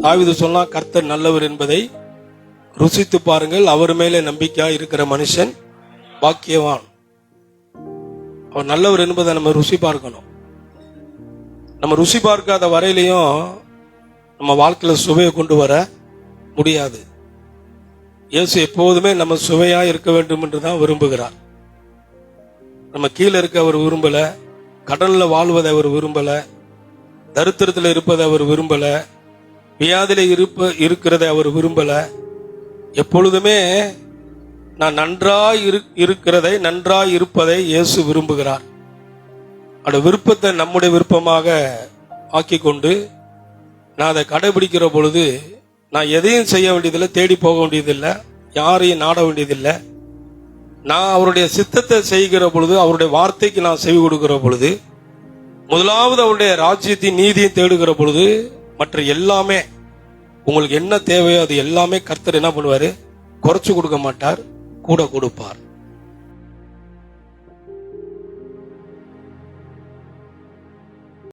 தாவீது சொன்னா, கர்த்தர் நல்லவர் என்பதை ருசித்து பாருங்கள், அவர் மேலே நம்பிக்கையா இருக்கிற மனுஷன் பாக்கியவான். அவர் நல்லவர் என்பதை நம்ம ருசி பார்க்கணும். நம்ம ருசி பார்க்காத வரையிலையும் நம்ம வாழ்க்கையில சுவையை கொண்டு வர முடியாது. இயேசு எப்போதுமே நம்ம சுவையா இருக்க வேண்டும் என்று தான் விரும்புகிறார். நம்ம கீழே இருக்க அவர் விரும்பல, கடல்ல வாழ்வதை அவர் விரும்பல, தரித்திரத்தில் இருப்பதை அவர் விரும்பல, வியாதியில இருக்கிறதை அவர் விரும்பல. எப்பொழுதுமே நான் நன்றாய் இருக்கிறதை, நன்றாய் இருப்பதை இயேசு விரும்புகிறார். அந்த விருப்பத்தை நம்முடைய விருப்பமாக ஆக்கி கொண்டு நான் அதை கடைபிடிக்கிற பொழுது நான் எதையும் செய்ய வேண்டியதில்லை, தேடி போக வேண்டியதில்லை, யாரையும் நாட வேண்டியதில்லை. நான் அவருடைய சித்தத்தை செய்கிற பொழுது, அவருடைய வார்த்தைக்கு நான் செவி கொடுக்கிற பொழுது, முதலாவது அவருடைய ராஜ்யத்தின் நீதியை தேடுகிற பொழுது, மற்ற எல்லாமே உங்களுக்கு என்ன தேவையோ அது எல்லாமே கர்த்தர் என்ன பண்ணுவாரு? குறைச்சு கொடுக்க மாட்டார், கூட கொடுப்பார்.